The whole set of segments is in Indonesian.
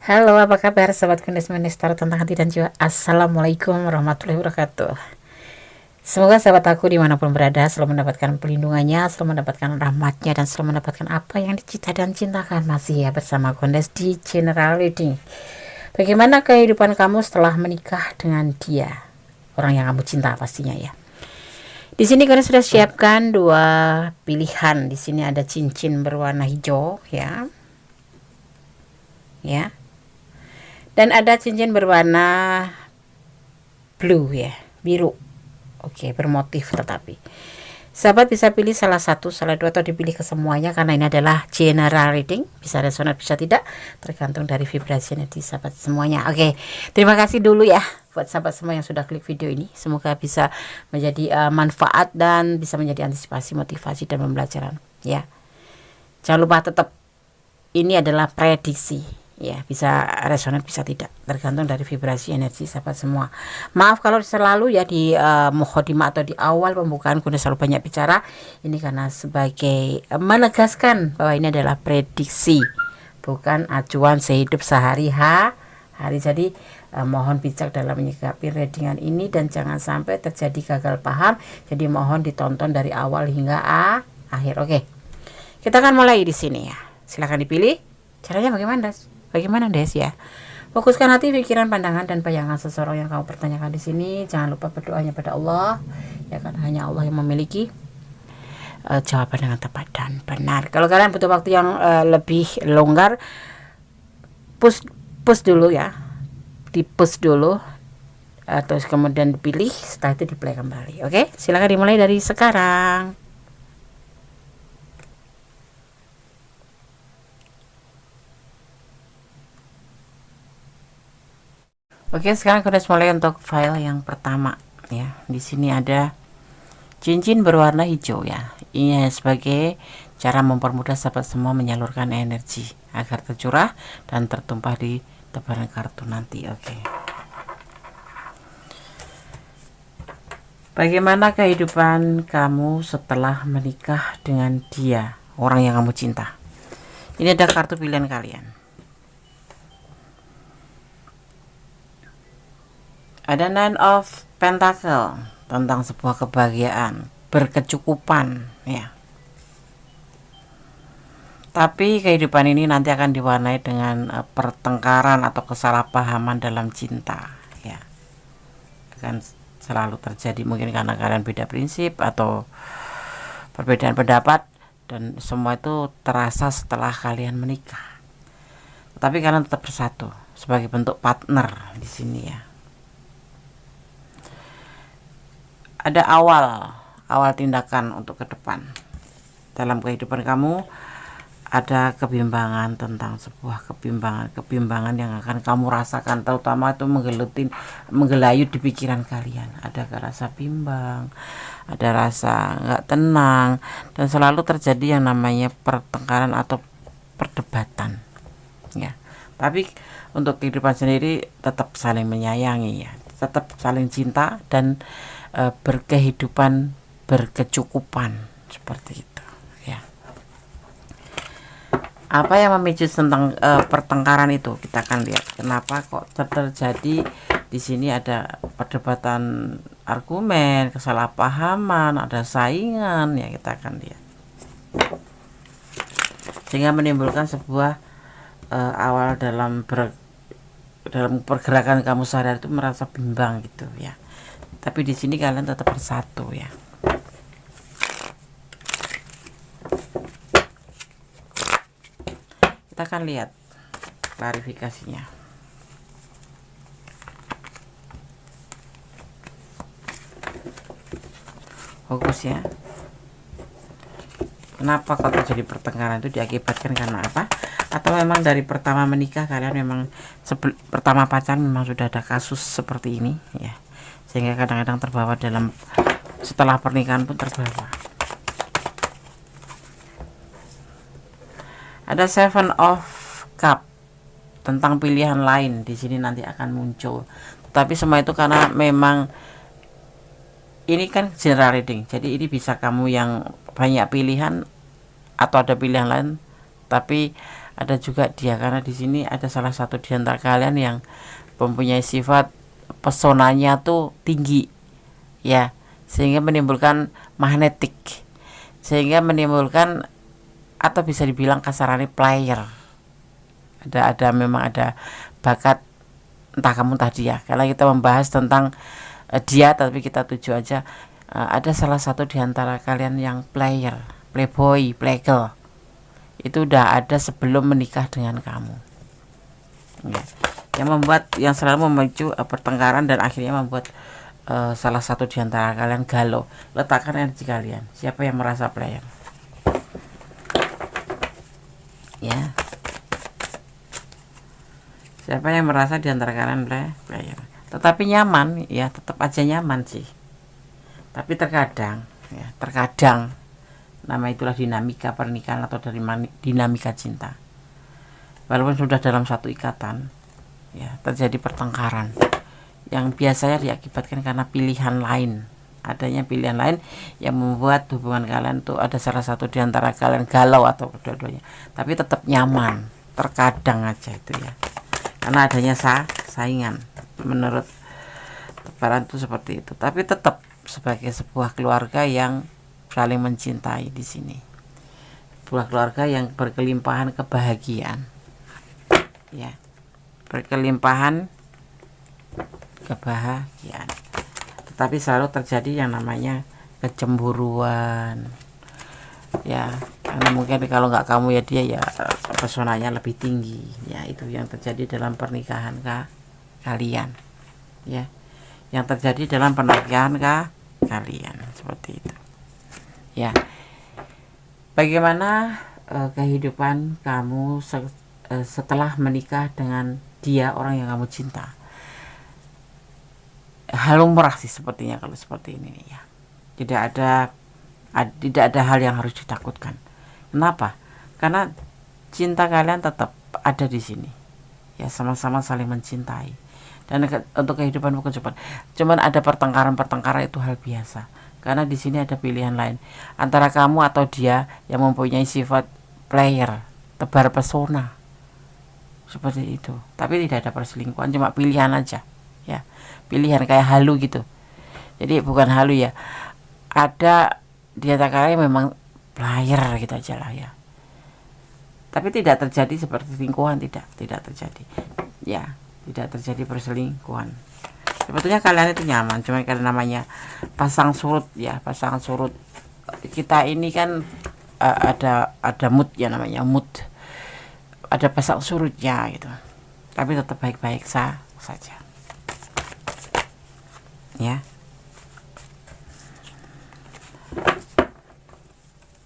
Halo, apa kabar sahabat Kundes Minister tentang hati dan jiwa? Assalamualaikum warahmatullahi wabarakatuh. Semoga sahabat aku dimanapun berada selalu mendapatkan pelindungannya, selalu mendapatkan rahmatnya, dan selalu mendapatkan apa yang dicita dan cintakan. Masih ya bersama Kundes di General Reading. Bagaimana kehidupan kamu setelah menikah dengan dia? Orang yang kamu cinta pastinya ya. Di sini Kundes sudah siapkan dua pilihan. Di sini ada cincin berwarna hijau ya. Ya. Dan ada cincin berwarna blue ya, biru. Oke, bermotif tetapi. Sahabat bisa pilih salah satu, salah dua, atau dipilih kesemuanya karena ini adalah general reading. Bisa resonan, bisa tidak, tergantung dari vibrasi energi sahabat semuanya. Oke, terima kasih dulu ya buat sahabat semua yang sudah klik video ini. Semoga bisa menjadi manfaat dan bisa menjadi antisipasi, motivasi, dan pembelajaran ya. Jangan lupa tetap ini adalah prediksi ya, bisa resonan bisa tidak, tergantung dari vibrasi energi sahabat semua. Maaf kalau selalu ya di mukhodimah atau di awal pembukaan kuda selalu banyak bicara. Ini karena sebagai menegaskan bahwa ini adalah prediksi, bukan acuan sehidup sehari-hari. Jadi mohon bijak dalam menyikapi readingan ini dan jangan sampai terjadi gagal paham. Jadi mohon ditonton dari awal hingga akhir. Oke, kita akan mulai di sini ya. Silahkan dipilih. Caranya bagaimana, Des ya? Fokuskan hati, pikiran, pandangan, dan bayangan seseorang yang kamu pertanyakan di sini. Jangan lupa berdoanya pada Allah, ya kan hanya Allah yang memiliki jawaban dengan tepat dan benar. Kalau kalian butuh waktu yang lebih longgar, push dulu ya, di push dulu, terus kemudian dipilih, setelah itu di play kembali. Oke, silakan dimulai dari sekarang. Oke, sekarang kita mulai untuk file yang pertama ya. Di sini ada cincin berwarna hijau ya. Ini sebagai cara mempermudah sahabat semua menyalurkan energi agar tercurah dan tertumpah di tebaran kartu nanti. Oke. Bagaimana kehidupan kamu setelah menikah dengan dia, orang yang kamu cinta? Ini ada kartu pilihan kalian. Ada Nine of Pentacle tentang sebuah kebahagiaan, berkecukupan ya. Tapi kehidupan ini nanti akan diwarnai dengan pertengkaran atau kesalahpahaman dalam cinta ya. Akan selalu terjadi, mungkin karena kalian beda prinsip atau perbedaan pendapat, dan semua itu terasa setelah kalian menikah. Tapi kalian tetap bersatu sebagai bentuk partner di sini ya. Ada awal tindakan untuk ke depan dalam kehidupan kamu. Ada kebimbangan, tentang sebuah kebimbangan yang akan kamu rasakan, terutama itu menggelayut di pikiran kalian. Ada rasa bimbang, ada rasa nggak tenang, dan selalu terjadi yang namanya pertengkaran atau perdebatan ya. Tapi untuk kehidupan sendiri tetap saling menyayangi ya, tetap saling cinta, dan berkehidupan berkecukupan seperti itu ya. Apa yang memicu tentang pertengkaran itu, kita akan lihat kenapa kok terjadi. Di sini ada perdebatan argumen, kesalahpahaman, ada saingan ya, kita akan lihat, sehingga menimbulkan sebuah awal dalam pergerakan kamu sehari-hari itu merasa bimbang gitu ya. Tapi di sini kalian tetap bersatu ya. Kita akan lihat klarifikasinya. Fokus ya. Kenapa kok terjadi pertengkaran itu diakibatkan karena apa? Atau memang dari pertama menikah kalian memang pertama pacaran memang sudah ada kasus seperti ini ya, sehingga kadang-kadang terbawa dalam setelah pernikahan pun terbawa. Ada Seven of Cup tentang pilihan lain di sini nanti akan muncul. Tapi semua itu karena memang ini kan general reading, jadi ini bisa kamu yang banyak pilihan atau ada pilihan lain, tapi ada juga dia, karena di sini ada salah satu di antara kalian yang mempunyai sifat pesonanya tuh tinggi ya, sehingga menimbulkan magnetik, sehingga menimbulkan atau bisa dibilang kasarannya player. Memang ada bakat, entah kamu entah dia. Karena kita membahas tentang dia, tapi kita tuju aja ada salah satu di antara kalian yang player, playboy, playgirl. Itu udah ada sebelum menikah dengan kamu. Ya. Yang selalu memicu pertengkaran dan akhirnya membuat salah satu di antara kalian galau. Letakkan energi kalian. Siapa yang merasa player? Ya. Siapa yang merasa di antara kalian player? Tetapi nyaman, ya tetap aja nyaman sih. Tapi terkadang nama itulah dinamika pernikahan atau dari dinamika cinta. Walaupun sudah dalam satu ikatan, ya terjadi pertengkaran yang biasanya diakibatkan karena pilihan lain. Adanya pilihan lain yang membuat hubungan kalian tuh ada salah satu di antara kalian galau atau kedua-duanya. Tapi tetap nyaman, terkadang aja itu ya. Karena adanya saingan, menurut Lebaran itu seperti itu. Tapi tetap sebagai sebuah keluarga yang saling mencintai di sini, sebuah keluarga yang berkelimpahan kebahagiaan, ya, berkelimpahan kebahagiaan. Tetapi selalu terjadi yang namanya kecemburuan, ya. Karena mungkin kalau nggak kamu ya dia, ya pesonanya lebih tinggi, ya itu yang terjadi dalam pernikahan kalian, ya, yang terjadi dalam pernikahan kalian seperti itu, ya. Bagaimana kehidupan kamu setelah menikah dengan dia, orang yang kamu cinta? Hal lumrah sih sepertinya kalau seperti ini ya. Tidak ada hal yang harus ditakutkan. Kenapa? Karena cinta kalian tetap ada di sini. Ya, sama-sama saling mencintai. Dan untuk kehidupan bukan cuman ada pertengkaran itu hal biasa. Karena di sini ada pilihan lain antara kamu atau dia yang mempunyai sifat player, tebar pesona. Seperti itu. Tapi tidak ada perselingkuhan, cuma pilihan aja. Ya. Pilihan kayak halu gitu. Jadi bukan halu ya. Ada di antara kalian memang player gitu aja lah ya. Tapi tidak terjadi seperti selingkuhan, tidak terjadi. Ya, tidak terjadi perselingkuhan. Sebetulnya kalian itu nyaman, cuma karena namanya pasang surut ya, pasangan surut. Kita ini kan ada mood ya, namanya mood. Ada pasang surutnya gitu. Tapi tetap baik-baik saja. Ya.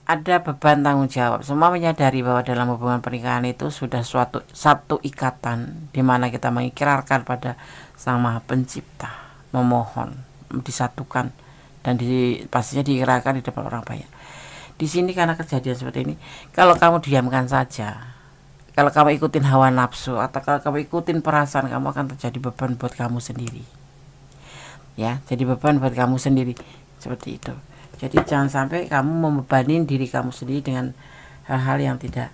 Ada beban tanggung jawab. Semua menyadari bahwa dalam hubungan pernikahan itu sudah satu ikatan di mana kita mengikrarkan pada Sang Maha Pencipta, memohon disatukan dan pastinya diikrarkan di depan orang banyak. Di sini karena kejadian seperti ini, kalau kamu diamkan saja, kalau kamu ikutin hawa nafsu atau kalau kamu ikutin perasaan, kamu akan terjadi beban buat kamu sendiri. Ya, jadi beban buat kamu sendiri seperti itu. Jadi jangan sampai kamu membebani diri kamu sendiri dengan hal-hal yang tidak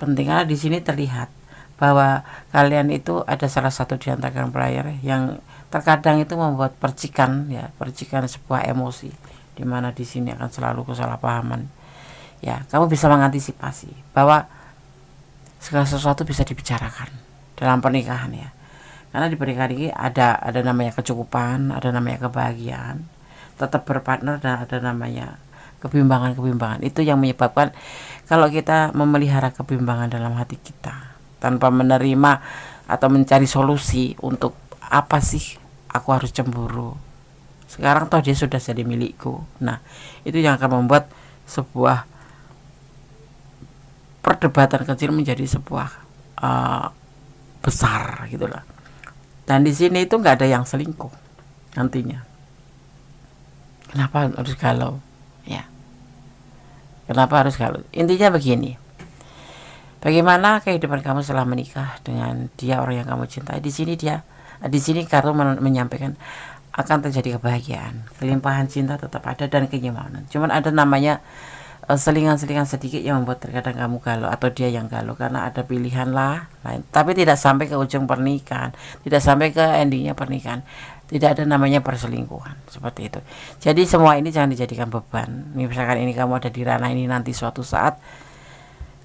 penting. Karena di sini terlihat bahwa kalian itu ada salah satu di antara kalian player yang terkadang itu membuat percikan sebuah emosi, di mana di sini akan selalu kesalahpahaman. Ya, kamu bisa mengantisipasi bahwa segala sesuatu bisa dibicarakan dalam pernikahan ya. Karena di pernikahan ini ada namanya kecukupan, ada namanya kebahagiaan, tetap berpartner, dan ada namanya kebimbangan. Itu yang menyebabkan kalau kita memelihara kebimbangan dalam hati kita tanpa menerima atau mencari solusi untuk apa sih aku harus cemburu, sekarang toh dia sudah jadi milikku. Nah, itu yang akan membuat sebuah perdebatan kecil menjadi sebuah besar gitulah. Dan di sini itu nggak ada yang selingkuh nantinya. Kenapa harus galau? Ya. Kenapa harus galau? Intinya begini. Bagaimana kehidupan kamu setelah menikah dengan dia, orang yang kamu cintai? Di sini kartu menyampaikan akan terjadi kebahagiaan, kelimpahan cinta tetap ada dan kenyamanan. Cuman ada namanya selingan-selingan sedikit yang membuat terkadang kamu galau atau dia yang galau, karena ada pilihan lah lain, tapi tidak sampai ke ujung pernikahan, tidak sampai ke endingnya pernikahan, tidak ada namanya perselingkuhan seperti itu. Jadi semua ini jangan dijadikan beban. Misalkan ini kamu ada di ranah ini, nanti suatu saat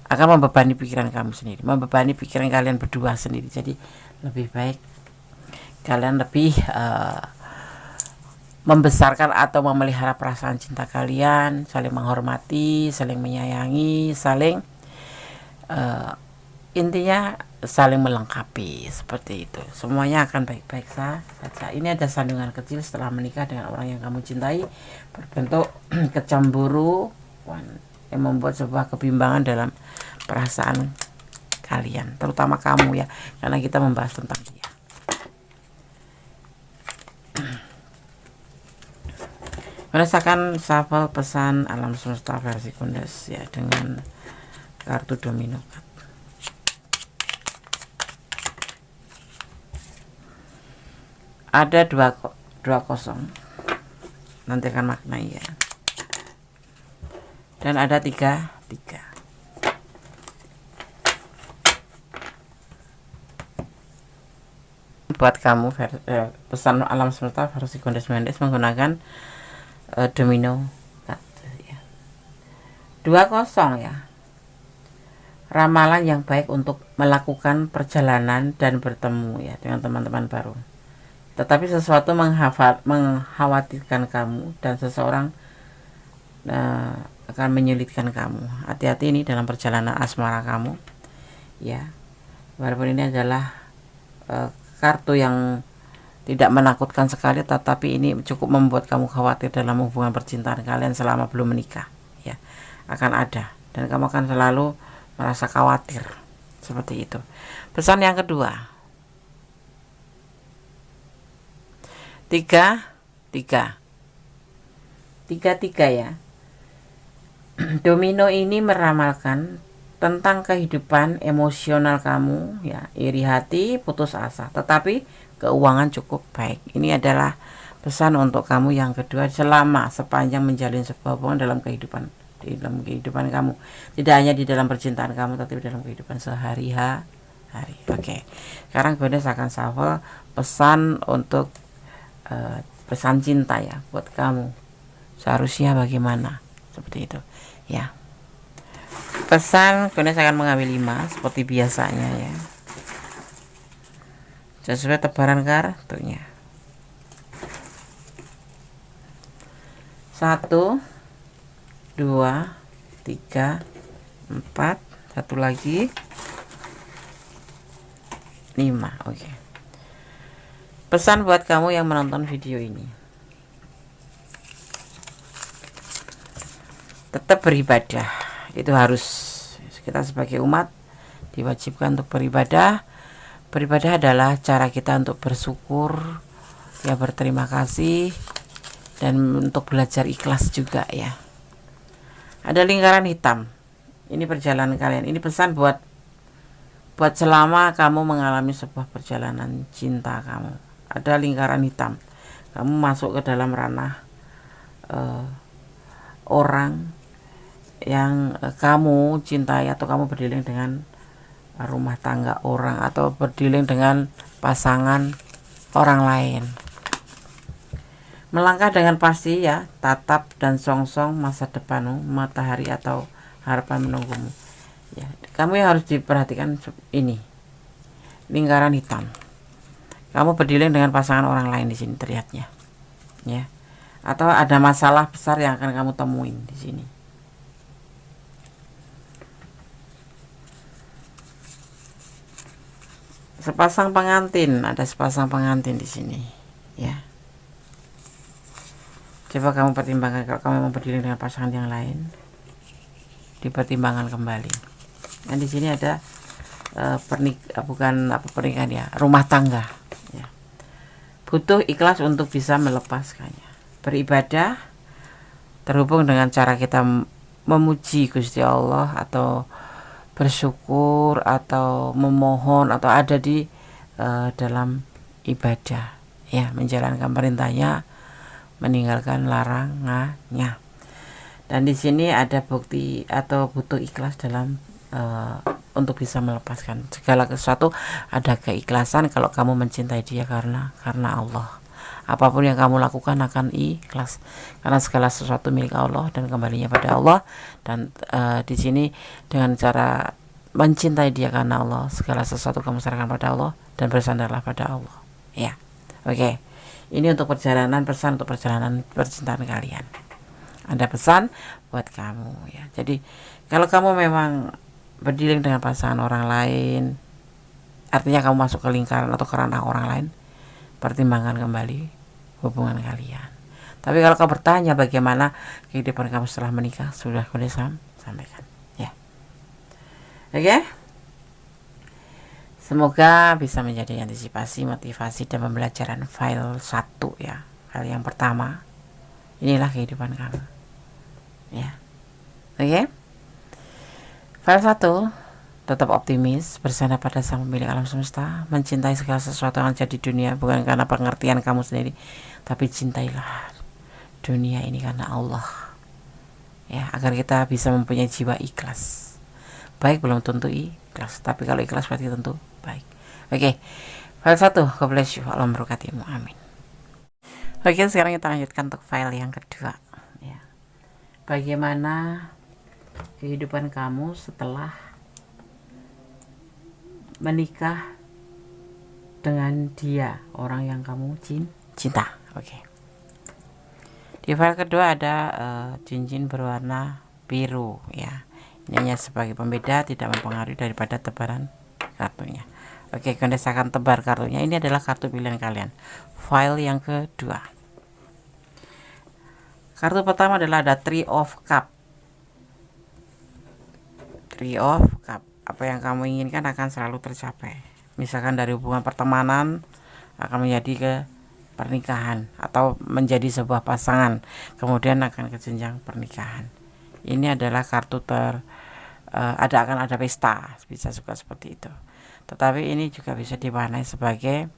akan membebani pikiran kamu sendiri, membebani pikiran kalian berdua sendiri. Jadi lebih baik kalian lebih membesarkan atau memelihara perasaan cinta kalian, saling menghormati, saling menyayangi, saling intinya saling melengkapi, seperti itu. Semuanya akan baik-baik saja. Ini ada sandungan kecil setelah menikah dengan orang yang kamu cintai, berbentuk kecemburuan yang membuat sebuah kebimbangan dalam perasaan kalian, terutama kamu ya, karena kita membahas tentang dia. Merasakan shuffle pesan alam semesta versi Kundes ya, dengan kartu domino. Ada 20, nanti akan maknai ya. Dan ada 3. Buat kamu pesan alam semesta versi Kundes Mendes menggunakan domino ya. 20 ya. Ramalan yang baik untuk melakukan perjalanan dan bertemu ya dengan teman-teman baru. Tetapi sesuatu mengkhawatirkan kamu, dan seseorang akan menyulitkan kamu. Hati-hati ini dalam perjalanan asmara kamu ya. Walaupun ini adalah kartu yang tidak menakutkan sekali, tetapi ini cukup membuat kamu khawatir dalam hubungan percintaan kalian selama belum menikah ya. Akan ada, dan kamu akan selalu merasa khawatir seperti itu. Pesan yang kedua, 3 ya. Domino ini meramalkan tentang kehidupan emosional kamu ya, iri hati, putus asa, tetapi keuangan cukup baik. Ini adalah pesan untuk kamu yang kedua selama sepanjang menjalin sebuah hubungan dalam kehidupan kamu, tidak hanya di dalam percintaan kamu, tapi dalam kehidupan sehari-hari. Oke. Sekarang gue akan shuffle pesan untuk pesan cinta ya buat kamu. Seharusnya bagaimana? Seperti itu ya. Pesan gue akan mengambil 5 seperti biasanya ya, sesuai tebaran kartunya. 1, 2, 3, 4, satu lagi 5. Oke. Pesan buat kamu yang menonton video ini, tetap beribadah. Itu harus, kita sebagai umat diwajibkan untuk beribadah. Beribadah adalah cara kita untuk bersyukur ya, berterima kasih, dan untuk belajar ikhlas juga ya. Ada lingkaran hitam, ini perjalanan kalian. Ini pesan buat selama kamu mengalami sebuah perjalanan cinta kamu. Ada lingkaran hitam, kamu masuk ke dalam ranah orang yang kamu cintai, atau kamu berdealing dengan rumah tangga orang, atau berdealing dengan pasangan orang lain. Melangkah dengan pasti ya, tatap dan songsong masa depanmu, matahari atau harapan menunggumu ya. Kamu yang harus diperhatikan ini lingkaran hitam. Kamu berdealing dengan pasangan orang lain di sini terlihatnya ya, atau ada masalah besar yang akan kamu temuin di sini. Sepasang pengantin, ada sepasang pengantin di sini ya. Coba kamu pertimbangkan, kalau kamu mau berdiri dengan pasangan yang lain, dipertimbangkan kembali. Dan di sini ada pernikahan ya, rumah tangga ya. Butuh ikhlas untuk bisa melepaskannya. Beribadah terhubung dengan cara kita memuji Gusti Allah, atau bersyukur, atau memohon, atau ada di dalam ibadah ya, menjalankan perintahnya, meninggalkan larangannya. Dan di sini ada bukti atau butuh ikhlas dalam untuk bisa melepaskan segala sesuatu. Ada keikhlasan kalau kamu mencintai dia karena Allah. Apapun yang kamu lakukan akan ikhlas karena segala sesuatu milik Allah dan kembalinya pada Allah. Dan di sini dengan cara mencintai dia karena Allah, segala sesuatu kamu serahkan pada Allah dan bersandarlah pada Allah. Ya, oke. Ini untuk perjalanan, pesan untuk perjalanan percintaan kalian. Ada pesan buat kamu ya. Jadi kalau kamu memang berdiling dengan pasangan orang lain, artinya kamu masuk ke lingkaran atau ke ranah orang lain, pertimbangkan kembali hubungan kalian. Tapi kalau kau bertanya bagaimana kehidupan kamu setelah menikah, sudah boleh sampaikan ya. Oke. Semoga bisa menjadi antisipasi, motivasi dan pembelajaran file 1 ya. File yang pertama, inilah kehidupan kamu ya. Oke. File 1, tetap optimis, bersandar pada sang pemilik alam semesta, mencintai segala sesuatu yang ada di dunia bukan karena pengertian kamu sendiri, tapi cintailah dunia ini karena Allah ya, agar kita bisa mempunyai jiwa ikhlas. Baik belum tentu ikhlas, tapi kalau ikhlas berarti tentu baik. Oke, file 1, God bless you, Allah memberkatimu, amin. Oke, sekarang kita lanjutkan untuk file yang kedua ya. Bagaimana kehidupan kamu setelah menikah dengan dia, orang yang kamu cinta. Oke. Di file kedua ada cincin berwarna biru ya. Ini hanya sebagai pembeda, tidak mempengaruhi daripada tebaran kartunya. Oke, Kondes akan tebar kartunya. Ini adalah kartu pilihan kalian. File yang kedua. Kartu pertama adalah ada Three of Cup. Three of Cup. Apa yang kamu inginkan akan selalu tercapai. Misalkan dari hubungan pertemanan akan menjadi ke pernikahan atau menjadi sebuah pasangan, kemudian akan ke jenjang pernikahan. Ini adalah kartu akan ada pesta, bisa juga seperti itu. Tetapi ini juga bisa diwarnai sebagai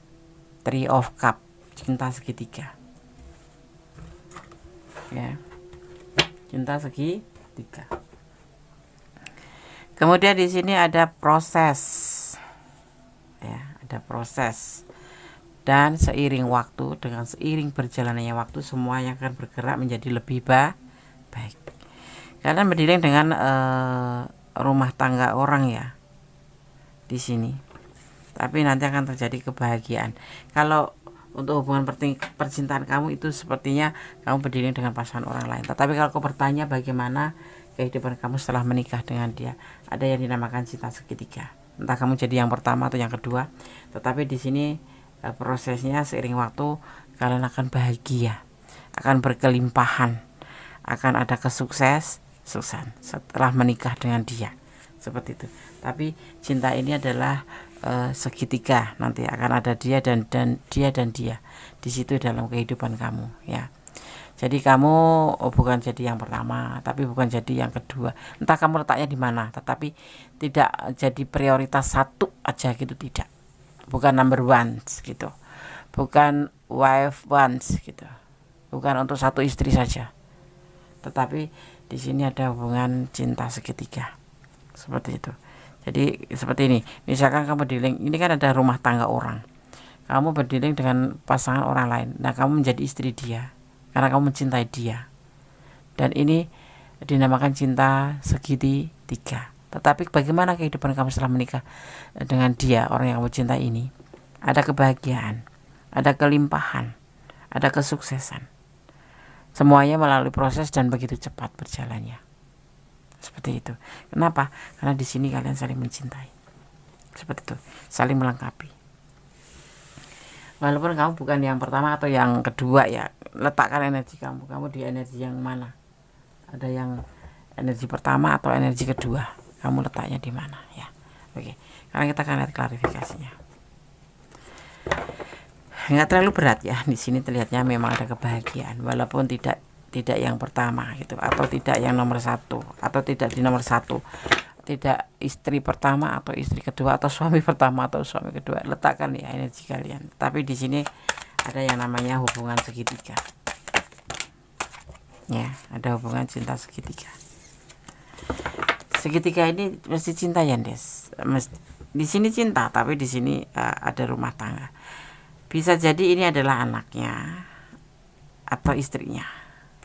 Three of Cup, cinta segitiga. Ya. Cinta segitiga. Kemudian di sini ada proses. Ya, ada proses. Dan seiring waktu, dengan seiring berjalannya waktu, semuanya akan bergerak menjadi lebih baik. Kalian berdiri dengan rumah tangga orang ya di sini. Tapi nanti akan terjadi kebahagiaan. Kalau untuk hubungan percintaan kamu itu sepertinya kamu berdiri dengan pasangan orang lain. Tetapi kalau aku bertanya bagaimana kehidupan kamu setelah menikah dengan dia, ada yang dinamakan cinta segitiga. Entah kamu jadi yang pertama atau yang kedua, tetapi di sini prosesnya seiring waktu kalian akan bahagia, akan berkelimpahan, akan ada kesuksesan setelah menikah dengan dia, seperti itu. Tapi cinta ini adalah segitiga, nanti akan ada dia dan dia di situ dalam kehidupan kamu ya. Jadi kamu bukan jadi yang pertama, tapi bukan jadi yang kedua. Entah kamu letaknya di mana, tetapi tidak jadi prioritas satu aja gitu, tidak. Bukan number one gitu. Bukan wife once gitu. Bukan untuk satu istri saja. Tetapi di sini ada hubungan cinta segitiga. Seperti itu. Jadi seperti ini. Misalkan kamu berdiri, ini kan ada rumah tangga orang. Kamu berdiri dengan pasangan orang lain. Nah, kamu menjadi istri dia karena kamu mencintai dia, dan ini dinamakan cinta segitiga. Tetapi bagaimana kehidupan kamu setelah menikah dengan dia, orang yang kamu cintai ini? Ada kebahagiaan, ada kelimpahan, ada kesuksesan. Semuanya melalui proses dan begitu cepat berjalannya. Seperti itu. Kenapa? Karena di sini kalian saling mencintai. Seperti itu, saling melengkapi. Walaupun kamu bukan yang pertama atau yang kedua ya, letakkan energi kamu di energi yang mana. Ada yang energi pertama atau energi kedua, kamu letaknya di mana ya. Oke, sekarang kita akan lihat klarifikasinya. Nggak terlalu berat ya, di sini terlihatnya memang ada kebahagiaan, walaupun tidak yang pertama gitu, atau tidak yang nomor satu, atau tidak di nomor satu, tidak istri pertama atau istri kedua, atau suami pertama atau suami kedua. Letakkan ya energi kalian. Tapi di sini ada yang namanya hubungan segitiga. Ya, ada hubungan cinta segitiga. Segitiga ini mesti cinta ya, Des. Di sini cinta, tapi di sini ada rumah tangga. Bisa jadi ini adalah anaknya atau istrinya.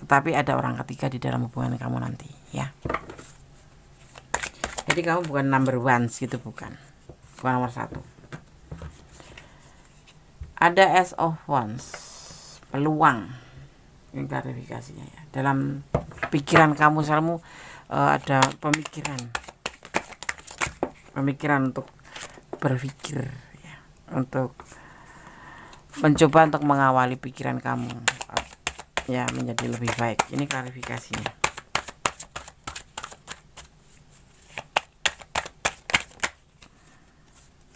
Tetapi ada orang ketiga di dalam hubungan kamu nanti, ya. Jadi kamu bukan number one gitu, bukan nomor satu. Ada Ace of Wands, peluang. Ini klarifikasinya ya. Dalam pikiran kamu selalu ada pemikiran untuk berpikir ya, untuk mencoba untuk mengawali pikiran kamu ya menjadi lebih baik. Ini klarifikasinya.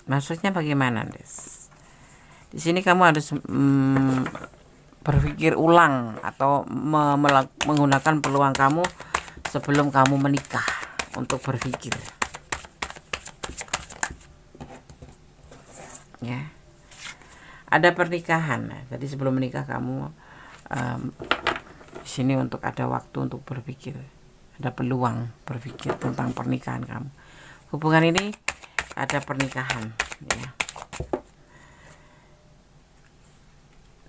Maksudnya bagaimana, Des? Di sini kamu harus berpikir ulang atau menggunakan peluang kamu sebelum kamu menikah untuk berpikir. Ya. Ada pernikahan. Jadi sebelum menikah kamu di sini untuk ada waktu untuk berpikir. Ada peluang berpikir tentang pernikahan kamu. Hubungan ini ada pernikahan, ya.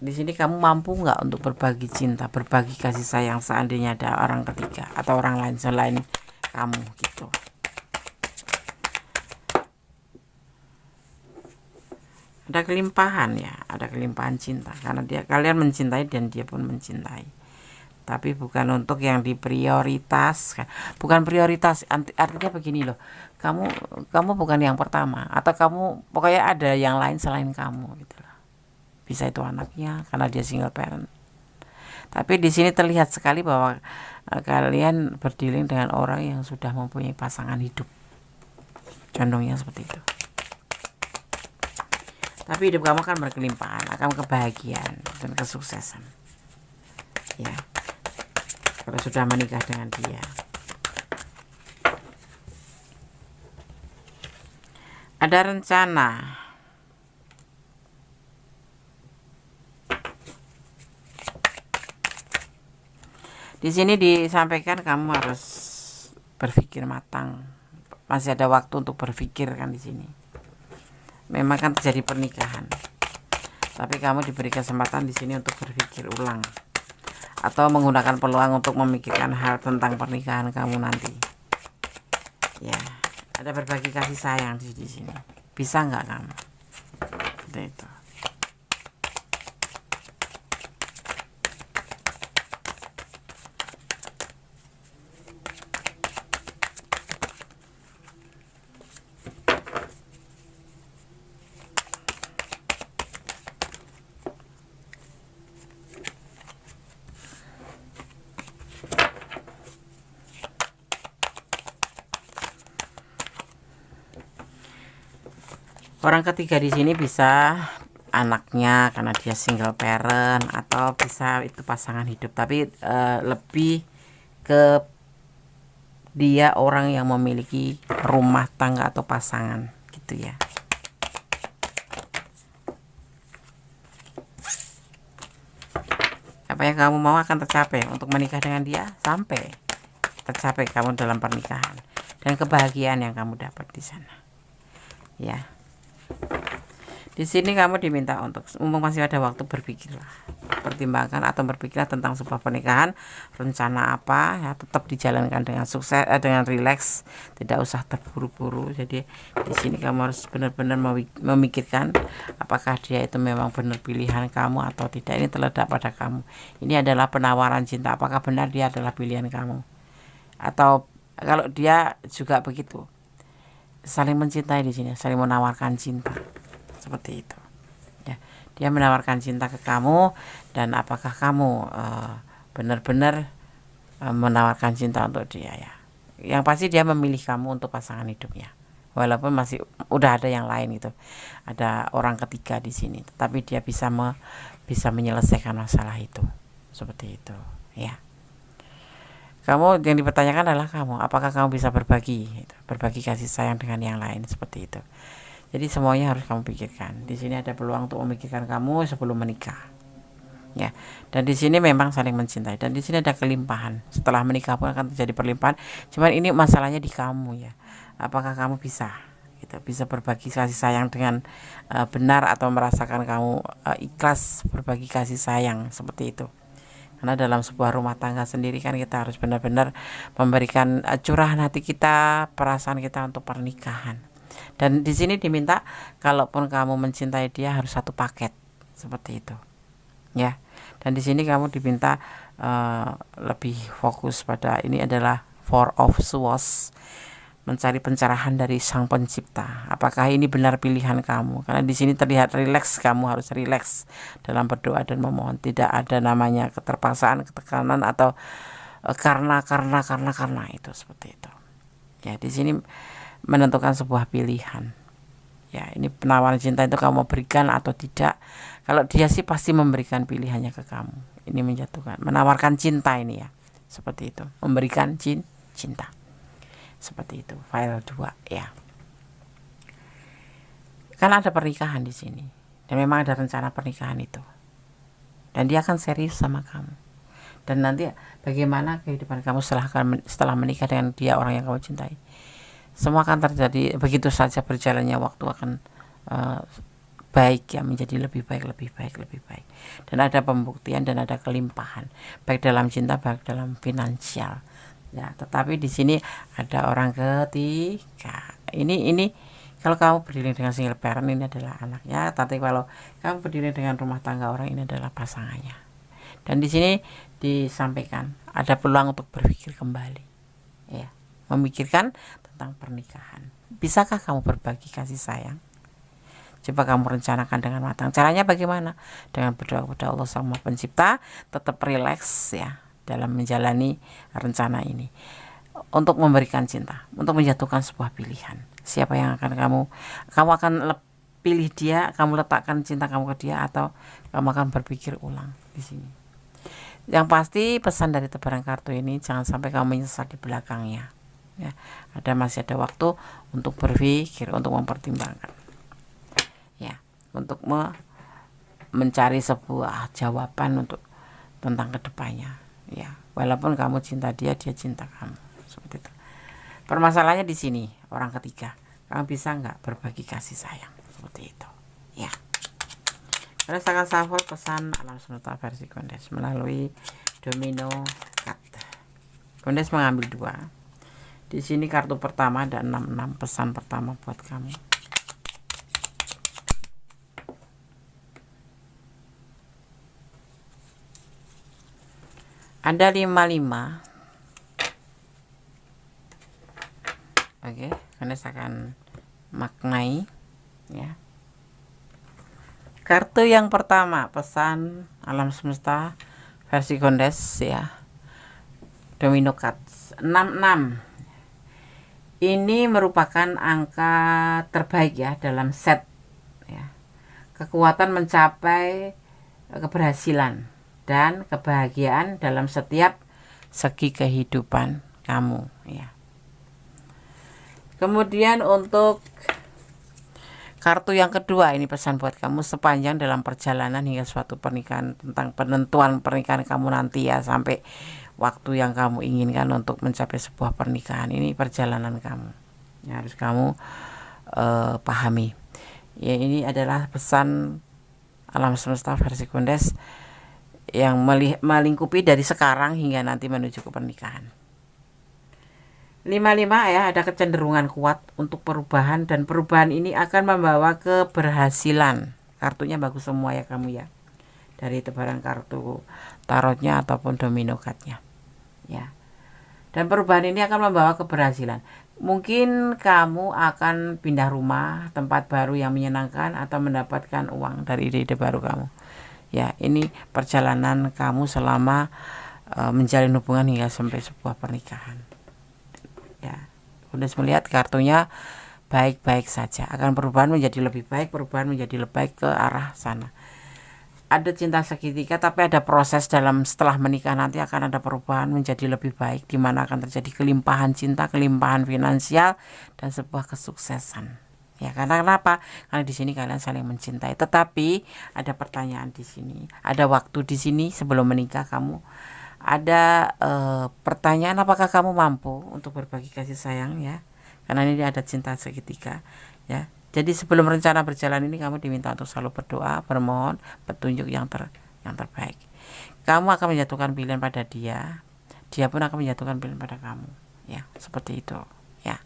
Di sini kamu mampu nggak untuk berbagi cinta, berbagi kasih sayang seandainya ada orang ketiga atau orang lain selain kamu gitu. Ada kelimpahan ya, ada kelimpahan cinta karena kalian mencintai dan dia pun mencintai. Tapi bukan untuk yang diprioritaskan. Bukan prioritas, artinya begini loh. Kamu bukan yang pertama atau kamu pokoknya ada yang lain selain kamu gitu loh. Bisa itu anaknya karena dia single parent. Tapi di sini terlihat sekali bahwa kalian berdealing dengan orang yang sudah mempunyai pasangan hidup. Condongnya seperti itu. Tapi hidup kamu akan berkelimpahan, akan kebahagiaan dan kesuksesan. Ya. Kalau sudah menikah dengan dia. Ada rencana. Di sini disampaikan kamu harus berpikir matang. Masih ada waktu untuk berpikir kan di sini. Memang kan terjadi pernikahan. Tapi kamu diberi kesempatan di sini untuk berpikir ulang atau menggunakan peluang untuk memikirkan hal tentang pernikahan kamu nanti. Ya, ada berbagi kasih sayang di sini. Bisa nggak kamu? Seperti itu. Orang ketiga di sini bisa anaknya karena dia single parent atau bisa itu pasangan hidup, tapi lebih ke dia orang yang memiliki rumah tangga atau pasangan gitu ya. Apa yang kamu mau akan tercapai untuk menikah dengan dia, sampai tercapai kamu dalam pernikahan dan kebahagiaan yang kamu dapat di sana. Ya. Di sini kamu diminta untuk masih ada waktu berpikirlah, pertimbangkan atau berpikirlah tentang sebuah pernikahan, rencana apa ya, tetap dijalankan dengan sukses, dengan rileks, tidak usah terburu-buru. Jadi di sini kamu harus benar-benar memikirkan apakah dia itu memang benar pilihan kamu atau tidak. Ini terletak pada kamu. Ini adalah penawaran cinta. Apakah benar dia adalah pilihan kamu? Atau kalau dia juga begitu, saling mencintai di sini, saling menawarkan cinta. Seperti itu ya, dia menawarkan cinta ke kamu, dan apakah kamu benar-benar menawarkan cinta untuk dia ya. Yang pasti dia memilih kamu untuk pasangan hidupnya, walaupun masih udah ada yang lain gitu, ada orang ketiga di sini, tetapi dia bisa menyelesaikan masalah itu. Seperti itu ya. Kamu yang dipertanyakan adalah kamu, apakah kamu bisa berbagi kasih sayang dengan yang lain, seperti itu. Jadi semuanya harus kamu pikirkan. Di sini ada peluang untuk memikirkan kamu sebelum menikah. ya. Dan di sini memang saling mencintai, dan di sini ada kelimpahan. Setelah menikah pun akan terjadi perlimpahan. Cuman ini masalahnya di kamu ya. Apakah kamu bisa gitu, bisa berbagi kasih sayang dengan benar, atau merasakan kamu ikhlas berbagi kasih sayang seperti itu. Karena dalam sebuah rumah tangga sendiri kan kita harus benar-benar memberikan curahan hati kita, perasaan kita untuk pernikahan. Dan di sini diminta, kalaupun kamu mencintai dia harus satu paket seperti itu, ya. Dan di sini kamu diminta lebih fokus pada ini adalah Four of Swords, mencari pencerahan dari Sang Pencipta. Apakah ini benar pilihan kamu? Karena di sini terlihat rileks, kamu harus rileks dalam berdoa dan memohon. Tidak ada namanya keterpaksaan, ketekanan, atau karena itu seperti itu. Ya, di sini menentukan sebuah pilihan. Ya, ini penawaran cinta itu kamu mau berikan atau tidak. Kalau dia sih pasti memberikan pilihannya ke kamu. Ini menjatuhkan, menawarkan cinta ini ya. Seperti itu, memberikan cinta. Seperti itu, file 2 ya. Kan ada pernikahan di sini. Dan memang ada rencana pernikahan itu. Dan dia akan serius sama kamu. Dan nanti bagaimana kehidupan kamu setelah menikah dengan dia, orang yang kamu cintai. Semua akan terjadi begitu saja, berjalannya waktu akan baik ya, menjadi lebih baik. Dan ada pembuktian dan ada kelimpahan, baik dalam cinta, baik dalam finansial. Ya, tetapi di sini ada orang ketiga. Ini kalau kamu berdiri dengan single parent, ini adalah anaknya. Tapi kalau kamu berdiri dengan rumah tangga orang, ini adalah pasangannya. Dan di sini disampaikan ada peluang untuk berpikir kembali, ya, memikirkan tentang pernikahan. Bisakah kamu berbagi kasih sayang? Coba kamu rencanakan dengan matang. Caranya bagaimana? Dengan berdoa kepada Allah Sang Maha Pencipta, tetap rileks ya dalam menjalani rencana ini, untuk memberikan cinta, untuk menjatuhkan sebuah pilihan. Siapa yang akan kamu akan pilih dia, kamu letakkan cinta kamu ke dia, atau kamu akan berpikir ulang di sini. Yang pasti pesan dari tebaran kartu ini, jangan sampai kamu menyesal di belakangnya. Ya, masih ada waktu untuk berpikir, untuk mempertimbangkan. Ya, untuk mencari sebuah jawaban untuk tentang kedepannya. Ya, walaupun kamu cinta dia, dia cinta kamu, seperti itu. Permasalahannya di sini, orang ketiga, kamu bisa nggak berbagi kasih sayang seperti itu, ya. Terus akan shuffle pesan alam semesta versi Kondes melalui domino card. Kondes mengambil 2. Di sini kartu pertama ada 66, pesan pertama buat kamu. Ada 55. Oke, Kondes akan maknai ya. Kartu yang pertama, pesan alam semesta versi Kondes ya. Domino cards 66. Ini merupakan angka terbaik ya dalam set ya. Kekuatan mencapai keberhasilan dan kebahagiaan dalam setiap segi kehidupan kamu ya. Kemudian untuk kartu yang kedua, ini pesan buat kamu sepanjang dalam perjalanan hingga suatu pernikahan, tentang penentuan pernikahan kamu nanti ya, sampai waktu yang kamu inginkan untuk mencapai sebuah pernikahan. Ini perjalanan kamu ya, harus kamu pahami ya. Ini adalah pesan alam semesta versi Kondes yang melingkupi dari sekarang hingga nanti menuju ke pernikahan. 55 ya, ada kecenderungan kuat untuk perubahan, dan perubahan ini akan membawa keberhasilan. Kartunya bagus semua ya kamu ya, dari tebaran kartu tarotnya ataupun domino cardnya ya. Dan perubahan ini akan membawa keberhasilan. Mungkin kamu akan pindah rumah, tempat baru yang menyenangkan, atau mendapatkan uang dari ide-ide baru kamu. Ya, ini perjalanan kamu selama menjalin hubungan hingga sampai sebuah pernikahan. Ya, udah melihat kartunya baik-baik saja. Akan perubahan menjadi lebih baik, perubahan menjadi lebih baik ke arah sana. Ada cinta segitiga, tapi ada proses dalam setelah menikah nanti akan ada perubahan menjadi lebih baik, di mana akan terjadi kelimpahan cinta, kelimpahan finansial, dan sebuah kesuksesan. Ya, karena kenapa? Karena di sini kalian saling mencintai. Tetapi ada pertanyaan di sini, ada waktu di sini sebelum menikah kamu ada pertanyaan, apakah kamu mampu untuk berbagi kasih sayang ya? Karena ini ada cinta segitiga ya. Jadi sebelum rencana berjalan ini kamu diminta untuk selalu berdoa, bermohon petunjuk yang terbaik. Kamu akan menjatuhkan pilihan pada dia, dia pun akan menjatuhkan pilihan pada kamu ya, seperti itu ya.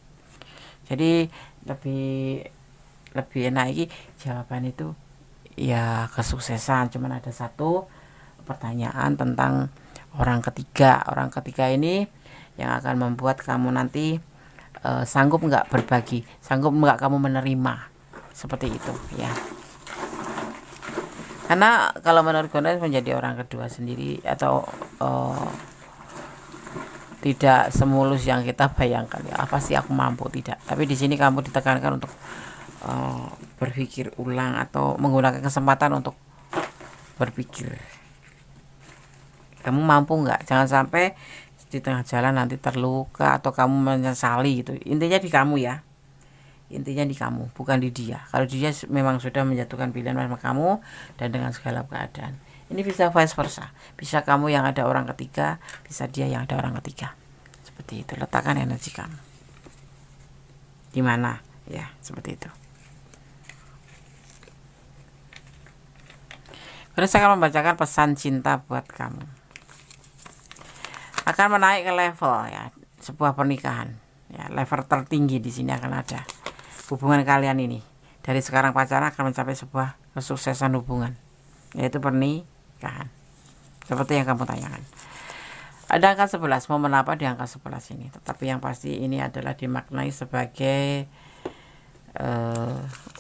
Jadi lebih enak lagi jawaban itu ya, kesuksesan. Cuman ada satu pertanyaan tentang orang ketiga ini yang akan membuat kamu nanti sanggup nggak berbagi, sanggup nggak kamu menerima, seperti itu ya. Karena kalau menurut Gondes menjadi orang kedua sendiri atau tidak semulus yang kita bayangkan ya, apa sih aku mampu, tidak. Tapi di sini kamu ditekankan untuk berpikir ulang atau menggunakan kesempatan untuk berpikir kamu mampu nggak. Jangan sampai di tengah jalan nanti terluka atau kamu menyesali gitu. Intinya di kamu ya, intinya di kamu, bukan di dia. Kalau dia memang sudah menjatuhkan pilihan sama kamu dan dengan segala keadaan, ini bisa vice versa, bisa kamu yang ada orang ketiga, bisa dia yang ada orang ketiga. Seperti itu. Letakkan energi kamu di mana ya, seperti itu. Terus saya akan membacakan pesan cinta buat kamu. Akan menaik ke level ya, sebuah pernikahan ya, level tertinggi di sini akan ada. Hubungan kalian ini dari sekarang pacaran akan mencapai sebuah kesuksesan hubungan, yaitu pernikahan. Seperti yang kamu tanyakan. Ada angka 11, momen apa di angka 11 ini? Tetapi yang pasti ini adalah dimaknai sebagai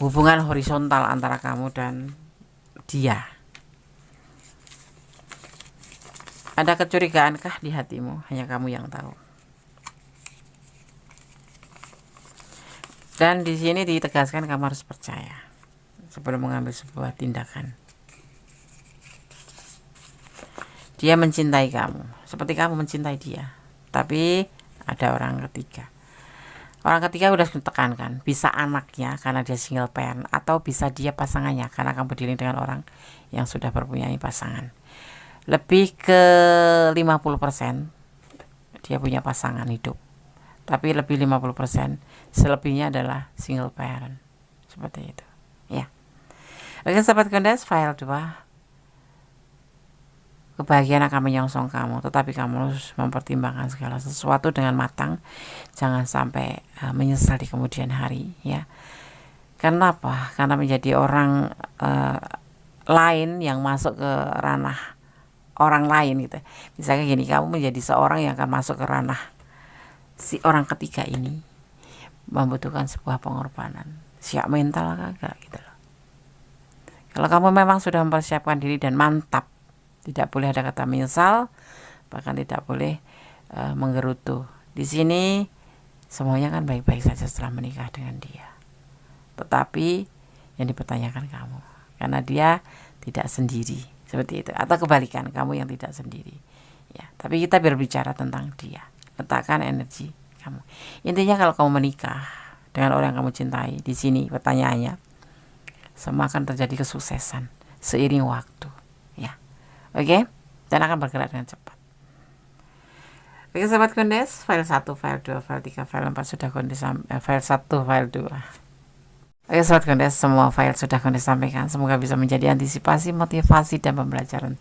hubungan horizontal antara kamu dan dia. Ada kecurigaankah di hatimu? Hanya kamu yang tahu. Dan di sini ditegaskan kamu harus percaya sebelum mengambil sebuah tindakan. Dia mencintai kamu seperti kamu mencintai dia. Tapi ada orang ketiga. Orang ketiga udah ditekankan, bisa anaknya karena dia single parent, atau bisa dia pasangannya karena kamu dealing dengan orang yang sudah mempunyai pasangan. Lebih ke 50% dia punya pasangan hidup, tapi lebih 50% selebihnya adalah single parent, seperti itu ya. Oke sahabat Gondes, file 2, kebahagiaan akan menyongsong kamu, tetapi kamu harus mempertimbangkan segala sesuatu dengan matang. Jangan sampai menyesal di kemudian hari ya. Kenapa? Karena menjadi orang lain yang masuk ke ranah orang lain gitu. Misalnya gini, kamu menjadi seorang yang akan masuk ke ranah si orang ketiga ini, membutuhkan sebuah pengorbanan. Siap mental kagak gitu loh. Kalau kamu memang sudah mempersiapkan diri dan mantap, tidak boleh ada kata menyesal, bahkan tidak boleh menggerutu. Di sini semuanya kan baik-baik saja setelah menikah dengan dia. Tetapi yang dipertanyakan kamu, karena dia tidak sendiri. Seperti itu, atau kebalikan, kamu yang tidak sendiri ya. Tapi kita berbicara tentang dia. Letakkan energi kamu. Intinya kalau kamu menikah dengan orang yang kamu cintai, di sini pertanyaannya, semua akan terjadi kesuksesan seiring waktu ya. Oke? Dan akan bergerak dengan cepat. Oke sahabat Gondes, file 1, file 2, file 3, file 4 sudah Gondes file 1, file 2. Oke sahabat Gondes, semua file sudah Gondes sampaikan. Semoga bisa menjadi antisipasi, motivasi, dan pembelajaran.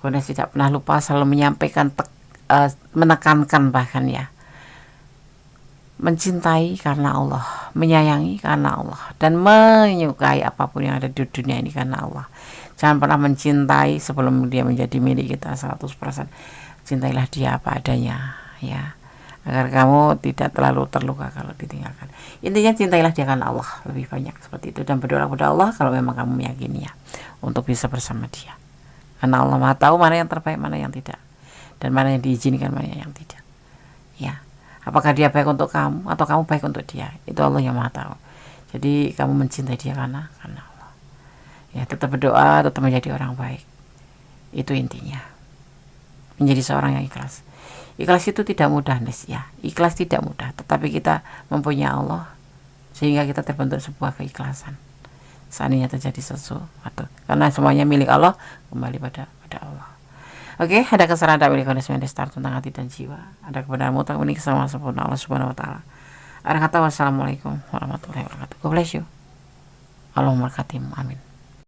Gondes tidak pernah lupa selalu menyampaikan, menekankan bahkan ya, mencintai karena Allah, menyayangi karena Allah, dan menyukai apapun yang ada di dunia ini karena Allah. Jangan pernah mencintai sebelum dia menjadi milik kita 100%. Cintailah dia apa adanya ya, agar kamu tidak terlalu terluka kalau ditinggalkan. Intinya cintailah dia karena Allah lebih banyak, seperti itu. Dan berdoa kepada Allah kalau memang kamu meyakini ya, untuk bisa bersama dia. Karena Allah Maha tahu mana yang terbaik, mana yang tidak, dan mana yang diizinkan, mana yang tidak ya. Apakah dia baik untuk kamu atau kamu baik untuk dia, itu Allah yang Maha tahu. Jadi kamu mencintai dia karena Allah ya. Tetap berdoa, tetap menjadi orang baik. Itu intinya, menjadi seorang yang ikhlas. Ikhlas itu tidak mudah Nes ya, ikhlas tidak mudah, tetapi kita mempunyai Allah sehingga kita terbentuk sebuah keikhlasan seandainya terjadi sesuatu, karena semuanya milik Allah, kembali pada Allah. Oke, ada kesalahan tak boleh kondisi start tentang hati dan jiwa, ada kebenaran mutlak unik sama sempurna Allah Subhanahu wa taala. Ada kata wassalamualaikum warahmatullahi wabarakatuh. God bless you. Allahumma khatim. Amin.